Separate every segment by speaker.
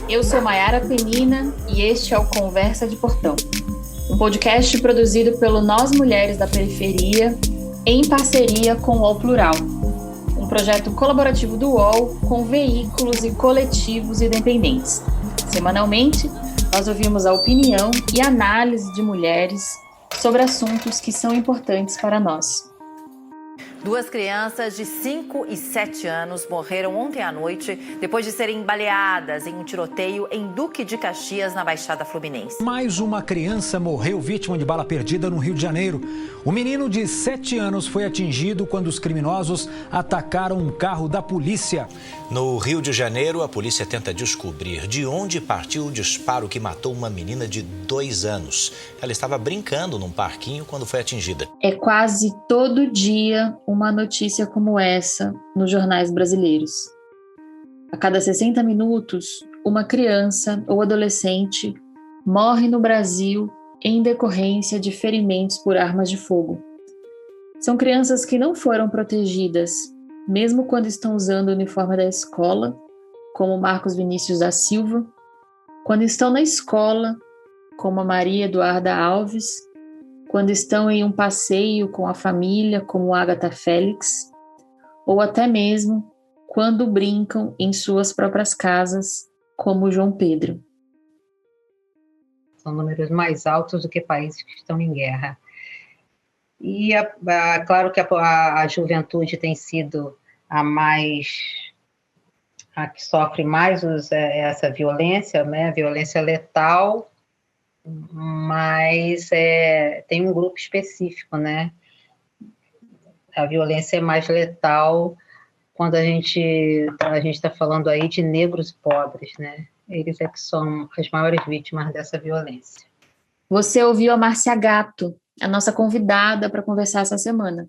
Speaker 1: Eu sou Maiara Penina e este é o Conversa de Portão, um podcast produzido pelo Nós Mulheres da Periferia em parceria com o UOL Plural, um projeto colaborativo do UOL com veículos e coletivos independentes. Semanalmente, nós ouvimos a opinião e análise de mulheres sobre assuntos que são importantes para nós.
Speaker 2: 2 crianças de 5 e 7 anos morreram ontem à noite depois de serem baleadas em um tiroteio em Duque de Caxias, na Baixada Fluminense.
Speaker 3: Mais uma criança morreu vítima de bala perdida no Rio de Janeiro. O menino de 7 anos foi atingido quando os criminosos atacaram um carro da polícia.
Speaker 4: No Rio de Janeiro, a polícia tenta descobrir de onde partiu o disparo que matou uma menina de 2 anos. Ela estava brincando num parquinho quando foi atingida.
Speaker 1: É quase todo dia uma notícia como essa nos jornais brasileiros. A cada 60 minutos, uma criança ou adolescente morre no Brasil em decorrência de ferimentos por armas de fogo. São crianças que não foram protegidas, mesmo quando estão usando o uniforme da escola, como Marcos Vinícius da Silva, quando estão na escola, como a Maria Eduarda Alves, quando estão em um passeio com a família, como Agatha Félix, ou até mesmo quando brincam em suas próprias casas, como João Pedro.
Speaker 5: São números mais altos do que países que estão em guerra. E claro que a juventude tem sido a que sofre mais essa violência, né? Violência letal, mas tem um grupo específico, né? A violência é mais letal quando a gente está falando aí de negros e pobres, né? Eles é que são as maiores vítimas dessa violência.
Speaker 1: Você ouviu a Márcia Gatto, a nossa convidada para conversar essa semana.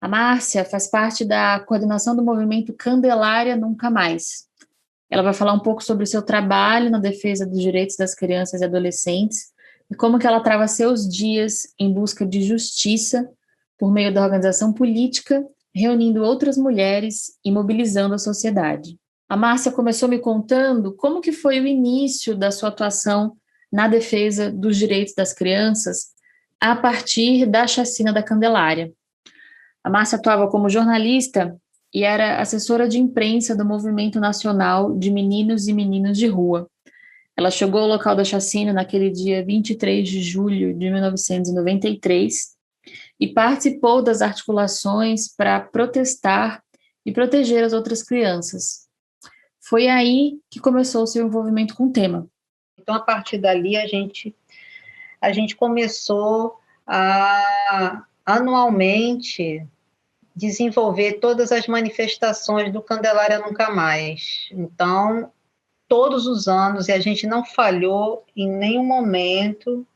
Speaker 1: A Márcia faz parte da coordenação do movimento Candelária Nunca Mais. Ela vai falar um pouco sobre o seu trabalho na defesa dos direitos das crianças e adolescentes e como que ela trava seus dias em busca de justiça por meio da organização política, reunindo outras mulheres e mobilizando a sociedade. A Márcia começou me contando como que foi o início da sua atuação na defesa dos direitos das crianças a partir da chacina da Candelária. A Márcia atuava como jornalista e era assessora de imprensa do Movimento Nacional de Meninos e Meninas de Rua. Ela chegou ao local da chacina naquele dia 23 de julho de 1993 e participou das articulações para protestar e proteger as outras crianças. Foi aí que começou o seu envolvimento com o tema.
Speaker 5: Então, a partir dali, a gente começou a anualmente desenvolver todas as manifestações do Candelária Nunca Mais. Então, todos os anos, e a gente não falhou em nenhum momento,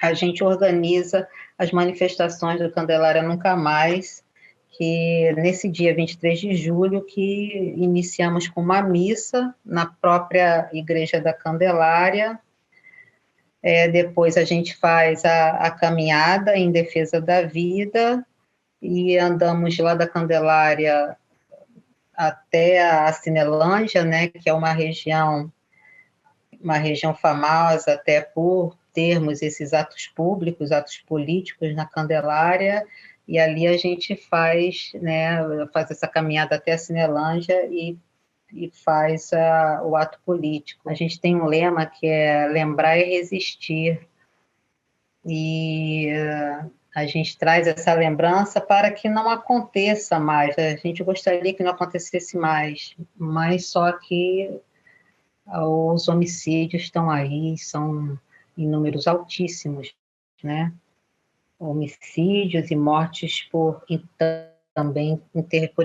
Speaker 5: a gente organiza as manifestações do Candelária Nunca Mais, que nesse dia 23 de julho, que iniciamos com uma missa na própria Igreja da Candelária. Depois a gente faz a caminhada em defesa da vida, e andamos lá da Candelária até a Cinelândia, né, que é uma região famosa até por termos esses atos públicos, atos políticos na Candelária, e ali a gente faz essa caminhada até a Cinelândia e faz o ato político. A gente tem um lema que é lembrar e resistir, e a gente traz essa lembrança para que não aconteça mais. A gente gostaria que não acontecesse mais, mas só que os homicídios estão aí, são em números altíssimos, né? Homicídios e mortes por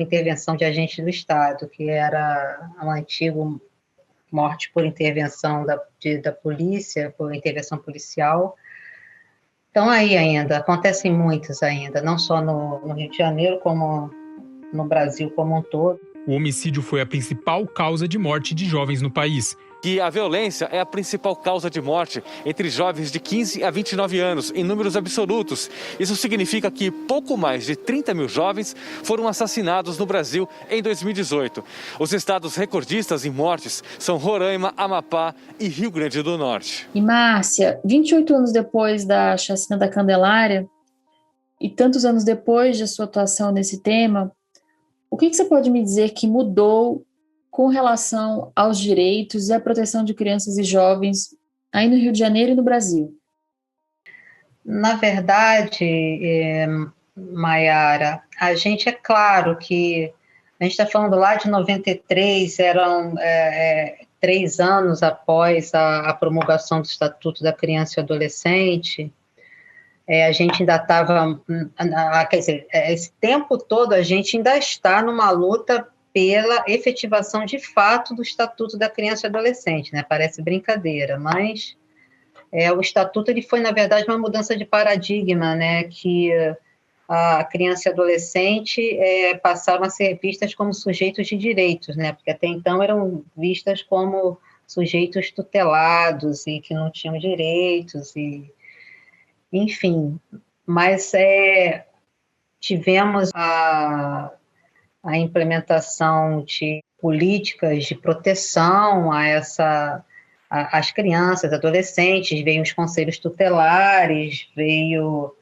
Speaker 5: intervenção de agentes do Estado, que era um antigo morte por intervenção da polícia, por intervenção policial. Então, aí ainda, acontecem muitos ainda, não só no Rio de Janeiro, como no Brasil como um todo.
Speaker 6: O homicídio foi a principal causa de morte de jovens no país. que a violência é a principal causa de morte entre jovens de 15 a 29 anos, em números absolutos. Isso significa que pouco mais de 30 mil jovens foram assassinados no Brasil em 2018. Os estados recordistas em mortes são Roraima, Amapá e Rio Grande do Norte.
Speaker 1: E Márcia, 28 anos depois da chacina da Candelária e tantos anos depois de sua atuação nesse tema, o que você pode me dizer que mudou com relação aos direitos e à proteção de crianças e jovens aí no Rio de Janeiro e no Brasil?
Speaker 5: Na verdade, Maiara, a gente é claro que a gente está falando lá de 93, eram 3 anos após a promulgação do Estatuto da Criança e Adolescente. A gente ainda estava, quer dizer, esse tempo todo a gente ainda está numa luta pela efetivação de fato do Estatuto da Criança e Adolescente, né? Parece brincadeira, mas o Estatuto ele foi, na verdade, uma mudança de paradigma, né? Que a criança e adolescente passaram a ser vistas como sujeitos de direitos, né? Porque até então eram vistas como sujeitos tutelados e que não tinham direitos, enfim. Mas tivemos a implementação de políticas de proteção às crianças, adolescentes, veio os conselhos tutelares, veio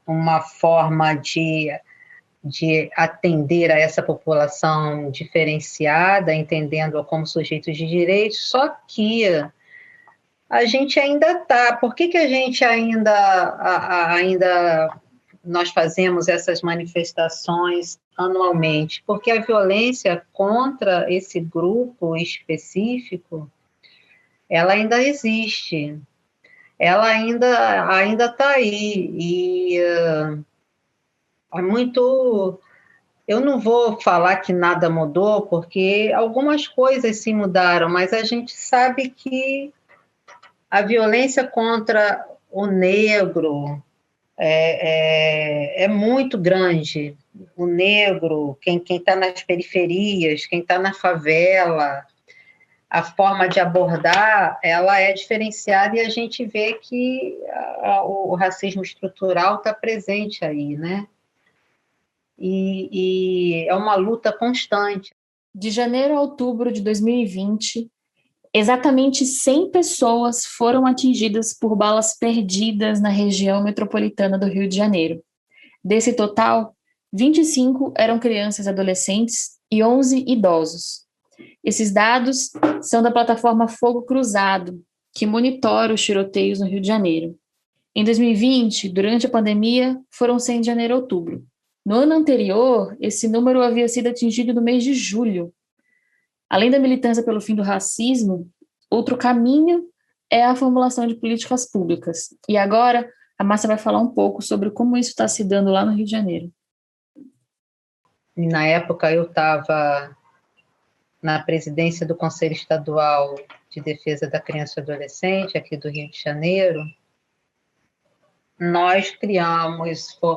Speaker 5: uma forma de atender a essa população diferenciada, entendendo-a como sujeitos de direitos, só que a gente ainda está. Por que a gente ainda nós fazemos essas manifestações anualmente? Porque a violência contra esse grupo específico, ela ainda existe, ela ainda está aí, e é muito... Eu não vou falar que nada mudou, porque algumas coisas sim mudaram, mas a gente sabe que a violência contra o negro é muito grande. O negro, quem está nas periferias, quem está na favela, a forma de abordar, ela é diferenciada, e a gente vê que o racismo estrutural está presente aí, né? E é uma luta constante.
Speaker 1: De janeiro a outubro de 2020, exatamente 100 pessoas foram atingidas por balas perdidas na região metropolitana do Rio de Janeiro. Desse total, 25 eram crianças e adolescentes e 11 idosos. Esses dados são da plataforma Fogo Cruzado, que monitora os tiroteios no Rio de Janeiro. Em 2020, durante a pandemia, foram 100 de janeiro a outubro. No ano anterior, esse número havia sido atingido no mês de julho. Além da militância pelo fim do racismo, outro caminho é a formulação de políticas públicas. E agora, a Márcia vai falar um pouco sobre como isso está se dando lá no Rio de Janeiro.
Speaker 5: Na época, eu estava na presidência do Conselho Estadual de Defesa da Criança e Adolescente, aqui do Rio de Janeiro. Nós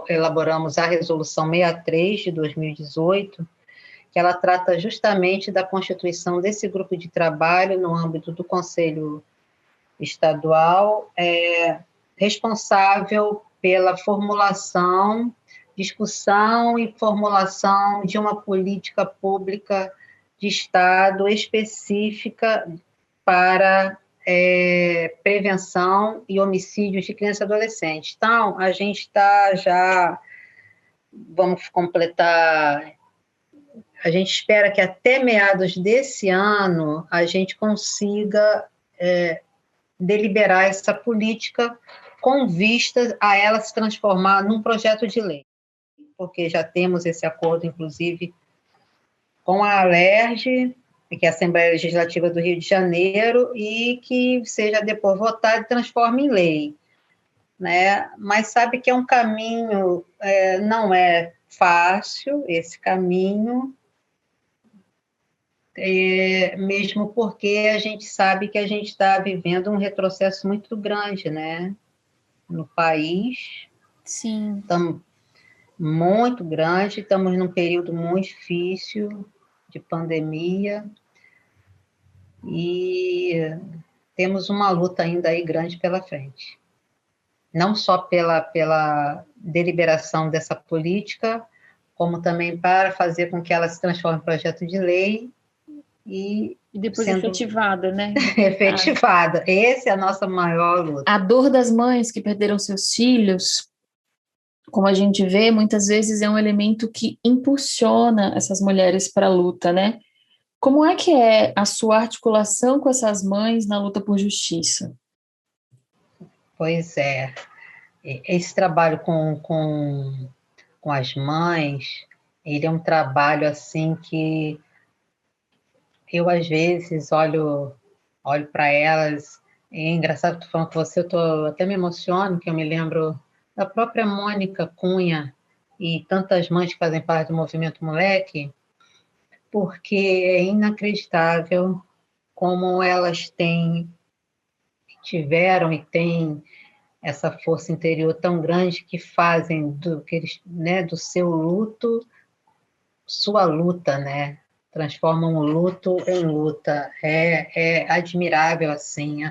Speaker 5: elaboramos a Resolução 63 de 2018, que ela trata justamente da constituição desse grupo de trabalho no âmbito do Conselho Estadual, responsável pela formulação, discussão e formulação de uma política pública de Estado específica para prevenção e homicídios de criança e adolescente. Então, a gente está já, vamos completar, a gente espera que até meados desse ano a gente consiga deliberar essa política com vista a ela se transformar num projeto de lei, porque já temos esse acordo, inclusive, com a ALERJ, que é a Assembleia Legislativa do Rio de Janeiro, e que seja depois votado e transforme em lei, né? Mas sabe que é um caminho, não é fácil esse caminho, mesmo porque a gente sabe que a gente está vivendo um retrocesso muito grande, né? No país.
Speaker 1: Sim.
Speaker 5: Muito grande, estamos num período muito difícil de pandemia, e temos uma luta ainda aí grande pela frente. Não só pela deliberação dessa política, como também para fazer com que ela se transforme em projeto de lei
Speaker 1: e depois
Speaker 5: sendo
Speaker 1: efetivada, né?
Speaker 5: efetivada. Essa é a nossa maior luta.
Speaker 1: A dor das mães que perderam seus filhos, como a gente vê, muitas vezes é um elemento que impulsiona essas mulheres para a luta, né? Como é que é a sua articulação com essas mães na luta por justiça?
Speaker 5: Pois é, esse trabalho com as mães, ele é um trabalho assim que eu às vezes olho para elas, é engraçado que estou falando com você, eu até me emociono, que eu me lembro da própria Mônica Cunha e tantas mães que fazem parte do Movimento Moleque, porque é inacreditável como elas tiveram e têm essa força interior tão grande que fazem do seu luto sua luta, né? Transformam o luto em luta. É admirável, assim,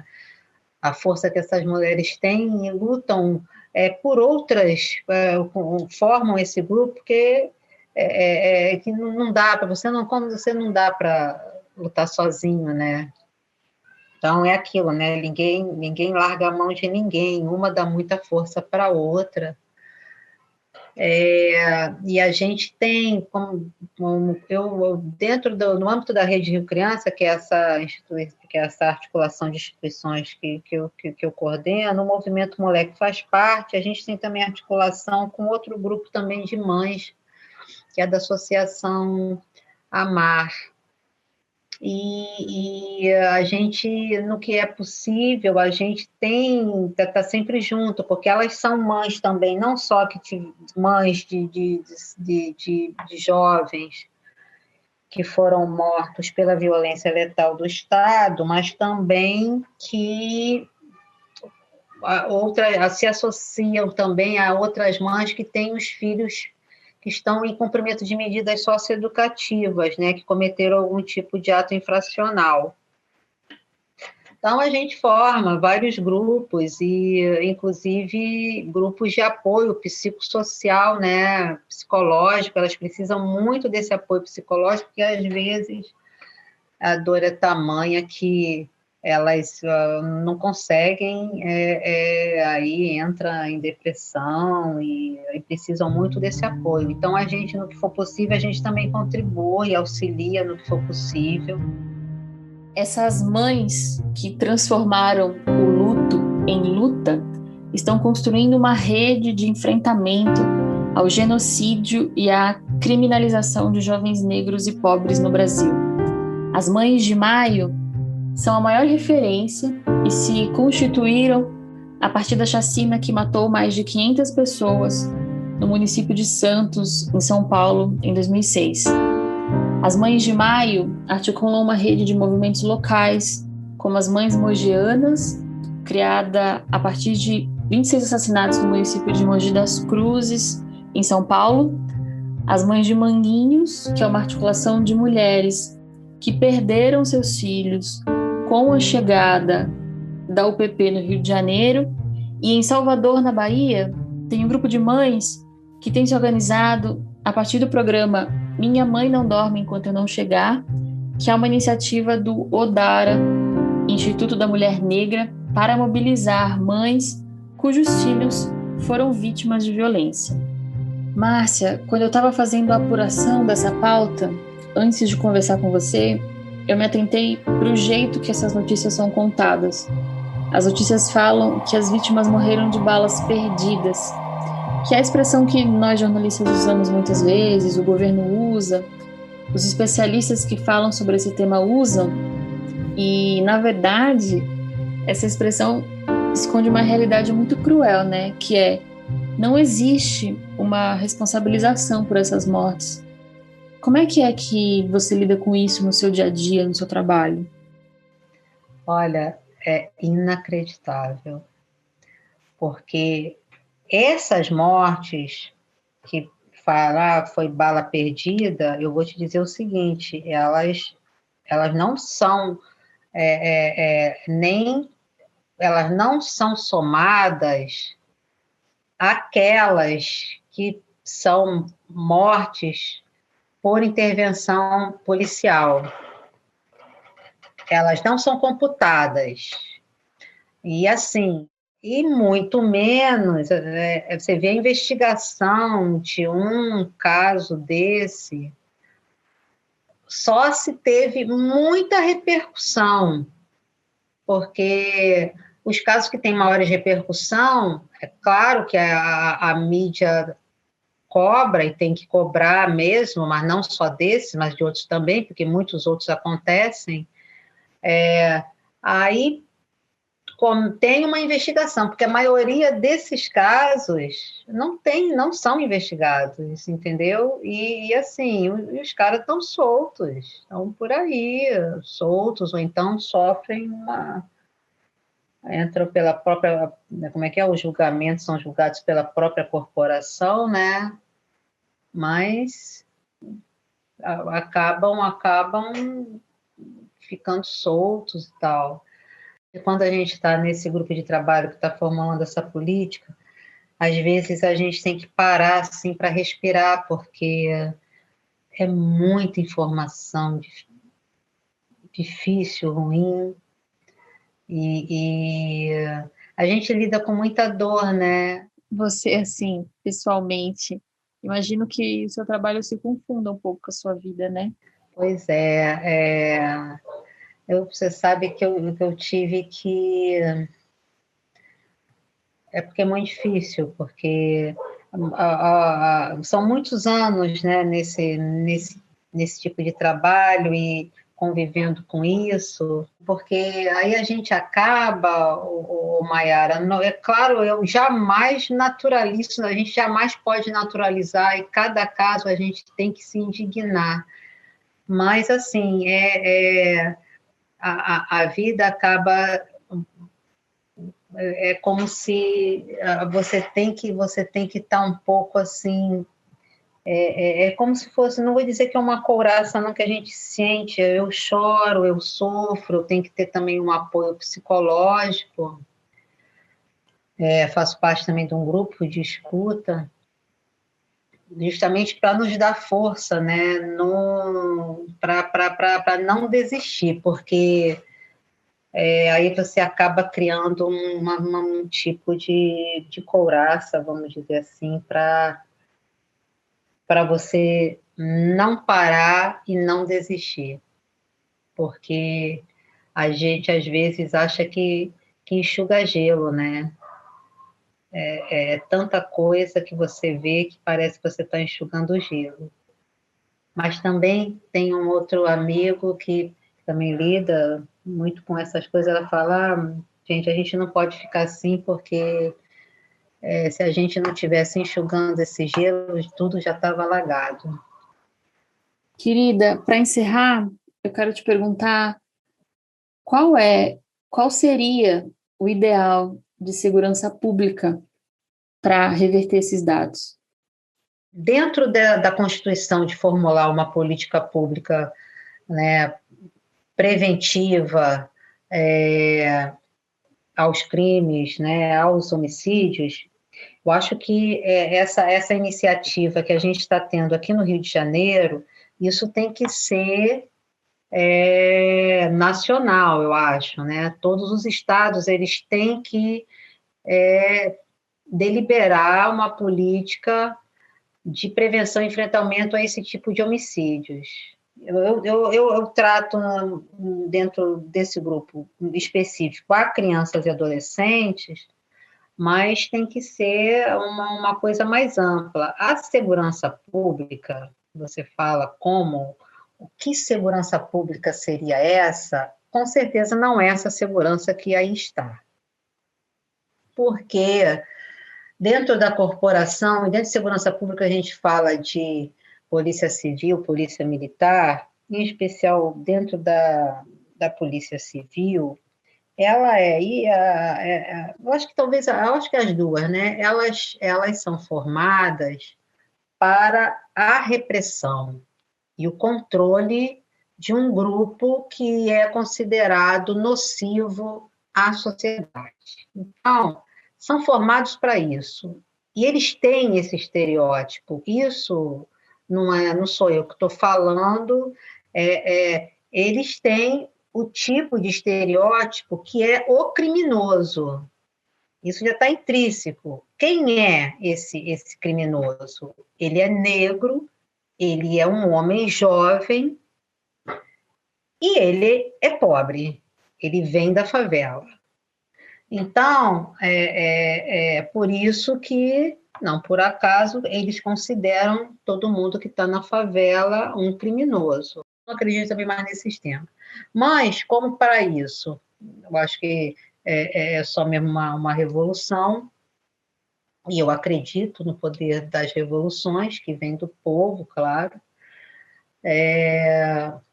Speaker 5: a força que essas mulheres têm e lutam por outras, formam esse grupo que não dá para como você não dá para lutar sozinho, né? Então é aquilo, né? Ninguém larga a mão de ninguém, uma dá muita força para a outra. E a gente tem, no âmbito da Rede Rio Criança, que é essa articulação de instituições que eu coordeno, o Movimento Moleque faz parte, a gente tem também articulação com outro grupo também de mães, que é da Associação Amar. E a gente, no que é possível, a gente está sempre junto, porque elas são mães também, não só mães de jovens que foram mortos pela violência letal do Estado, mas também que se associam também a outras mães que têm os filhos que estão em cumprimento de medidas socioeducativas, né, que cometeram algum tipo de ato infracional. Então, a gente forma vários grupos, e inclusive grupos de apoio psicossocial, né, psicológico, elas precisam muito desse apoio psicológico, porque às vezes a dor é tamanha que elas não conseguem, aí entra em depressão e precisam muito desse apoio. Então, a gente, no que for possível, a gente também contribui, auxilia no que for possível.
Speaker 1: Essas mães que transformaram o luto em luta estão construindo uma rede de enfrentamento ao genocídio e à criminalização de jovens negros e pobres no Brasil. As Mães de Maio são a maior referência e se constituíram a partir da chacina que matou mais de 500 pessoas no município de Santos, em São Paulo, em 2006. As Mães de Maio articulam uma rede de movimentos locais, como as Mães Mogianas, criada a partir de 26 assassinatos no município de Mogi das Cruzes, em São Paulo. As Mães de Manguinhos, que é uma articulação de mulheres que perderam seus filhos com a chegada da UPP no Rio de Janeiro. E em Salvador, na Bahia, tem um grupo de mães que tem se organizado a partir do programa Minha Mãe Não Dorme Enquanto Eu Não Chegar, que é uma iniciativa do ODARA, Instituto da Mulher Negra, para mobilizar mães cujos filhos foram vítimas de violência. Márcia, quando eu estava fazendo a apuração dessa pauta, antes de conversar com você, eu me atentei para o jeito que essas notícias são contadas. As notícias falam que as vítimas morreram de balas perdidas, que é a expressão que nós jornalistas usamos muitas vezes, o governo usa, os especialistas que falam sobre esse tema usam, e, na verdade, essa expressão esconde uma realidade muito cruel, né? Que é, não existe uma responsabilização por essas mortes. Como é que você lida com isso no seu dia a dia, no seu trabalho?
Speaker 5: Olha, é inacreditável, porque essas mortes que foi bala perdida, eu vou te dizer o seguinte, elas não são nem elas não são somadas àquelas que são mortes por intervenção policial. Elas não são computadas. E assim, e muito menos, você vê a investigação de um caso desse, só se teve muita repercussão, porque os casos que têm maiores repercussão, é claro que a mídia cobra e tem que cobrar mesmo, mas não só desses, mas de outros também, porque muitos outros acontecem, aí tem uma investigação, porque a maioria desses casos não são investigados, entendeu? E assim, os caras estão soltos, estão por aí, soltos, ou então sofrem entram pela própria, como é que é? Os julgamentos são julgados pela própria corporação, né? Mas acabam ficando soltos e tal. E quando a gente está nesse grupo de trabalho que está formulando essa política, às vezes a gente tem que parar assim para respirar, porque é muita informação difícil, ruim, e a gente lida com muita dor, né?
Speaker 1: Você, assim, pessoalmente, imagino que o seu trabalho se confunda um pouco com a sua vida, né?
Speaker 5: Pois você sabe que eu tive que... É porque é muito difícil, porque são muitos anos, né, nesse tipo de trabalho e convivendo com isso, porque aí a gente acaba, Maiara, é claro, eu jamais naturalizo, a gente jamais pode naturalizar, e cada caso a gente tem que se indignar, mas assim, a vida acaba... É como se você tem que estar um pouco assim, é como se fosse, não vou dizer que é uma couraça, não, que a gente sente, eu choro, eu sofro, eu tenho que ter também um apoio psicológico, faço parte também de um grupo de escuta, justamente para nos dar força, né, para não desistir, porque... aí você acaba criando um tipo de couraça, vamos dizer assim, para você não parar e não desistir. Porque a gente, às vezes, acha que enxuga gelo, né? É tanta coisa que você vê que parece que você está enxugando gelo. Mas também tem um outro amigo que também lida muito com essas coisas, ela fala, gente, a gente não pode ficar assim, porque se a gente não tivesse enxugando esse gelo, tudo já estava alagado.
Speaker 1: Querida, para encerrar, eu quero te perguntar qual seria o ideal de segurança pública para reverter esses dados?
Speaker 5: Dentro da Constituição, de formular uma política pública, né, preventiva aos crimes, né, aos homicídios, eu acho que essa iniciativa que a gente está tendo aqui no Rio de Janeiro, isso tem que ser nacional, eu acho, né? Todos os estados, eles têm que deliberar uma política de prevenção e enfrentamento a esse tipo de homicídios. Eu trato dentro desse grupo específico a crianças e adolescentes, mas tem que ser uma coisa mais ampla. A segurança pública, você fala que segurança pública seria essa? Com certeza não é essa segurança que aí está. Porque dentro da corporação, e dentro de segurança pública, a gente fala de polícia civil, polícia militar, em especial dentro da polícia civil, ela eu acho que as duas, né? Elas são formadas para a repressão e o controle de um grupo que é considerado nocivo à sociedade. Então, são formados para isso. E eles têm esse estereótipo. Isso não sou eu que estou falando, eles têm o tipo de estereótipo que é o criminoso. Isso já está intrínseco. Quem é esse criminoso? Ele é negro, ele é um homem jovem e ele é pobre. Ele vem da favela. Então, é por isso que, não por acaso, eles consideram todo mundo que está na favela um criminoso. Não acredito também mais nesse sistemas. Mas, como para isso? Eu acho que é só mesmo uma revolução, e eu acredito no poder das revoluções, que vem do povo, claro.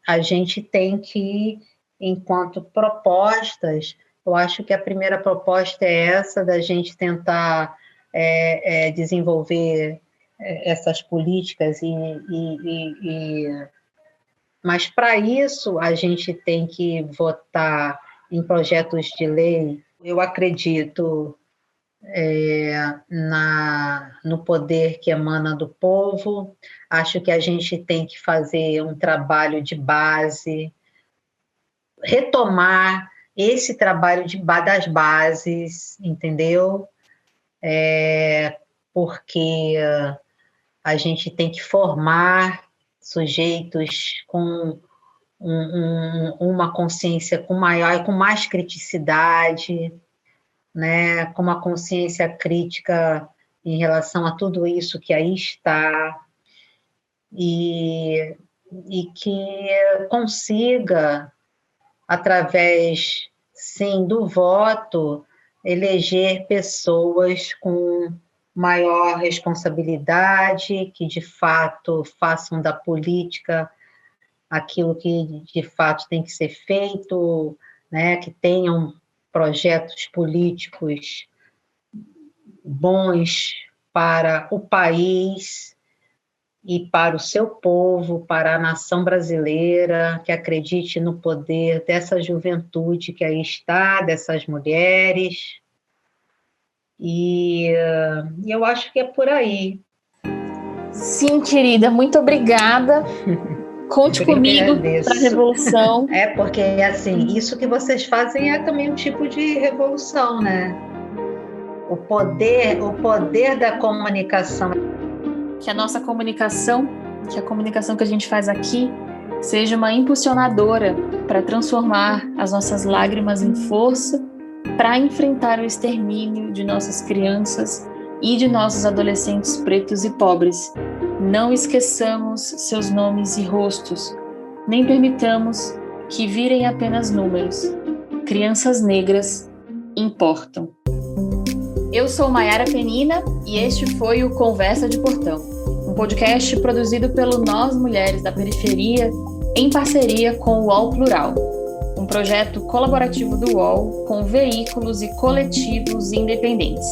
Speaker 5: A gente tem que, enquanto propostas, eu acho que a primeira proposta é essa, da gente tentar desenvolver essas políticas, mas para isso a gente tem que votar em projetos de lei. Eu acredito no poder que emana do povo, acho que a gente tem que fazer um trabalho de base, retomar esse trabalho das bases, entendeu? Porque a gente tem que formar sujeitos com uma consciência com mais criticidade, né? Com uma consciência crítica em relação a tudo isso que aí está, e que consiga, através, sim, do voto, eleger pessoas com maior responsabilidade, que, de fato, façam da política aquilo que, de fato, tem que ser feito, né? Que tenham projetos políticos bons para o país e para o seu povo, para a nação brasileira, que acredite no poder dessa juventude que aí está, dessas mulheres. E eu acho que é por aí.
Speaker 1: Sim, querida, muito obrigada. Conte comigo para a revolução.
Speaker 5: Porque, assim, isso que vocês fazem é também um tipo de revolução, né? O poder da comunicação.
Speaker 1: Que a nossa comunicação, que a comunicação que a gente faz aqui, seja uma impulsionadora para transformar as nossas lágrimas em força para enfrentar o extermínio de nossas crianças e de nossos adolescentes pretos e pobres. Não esqueçamos seus nomes e rostos, nem permitamos que virem apenas números. Crianças negras importam. Eu sou Maiara Penina e este foi o Conversa de Portão, um podcast produzido pelo Nós Mulheres da Periferia em parceria com o UOL Plural, um projeto colaborativo do UOL com veículos e coletivos independentes.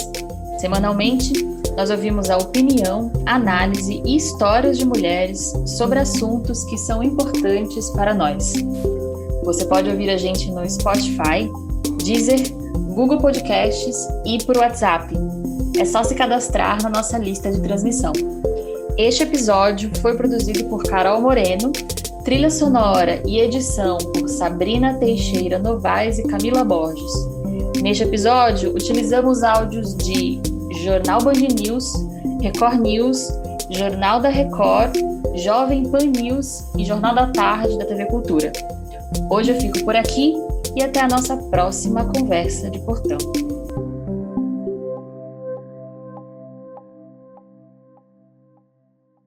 Speaker 1: Semanalmente, nós ouvimos a opinião, análise e histórias de mulheres sobre assuntos que são importantes para nós. Você pode ouvir a gente no Spotify, Deezer, Google Podcasts e por WhatsApp. É só se cadastrar na nossa lista de transmissão. Este episódio foi produzido por Carol Moreno, trilha sonora e edição por Sabrina Teixeira Novaes e Camila Borges. Neste episódio, utilizamos áudios de Jornal Band News, Record News, Jornal da Record, Jovem Pan News e Jornal da Tarde da TV Cultura. Hoje eu fico por aqui e até a nossa próxima Conversa de Portão.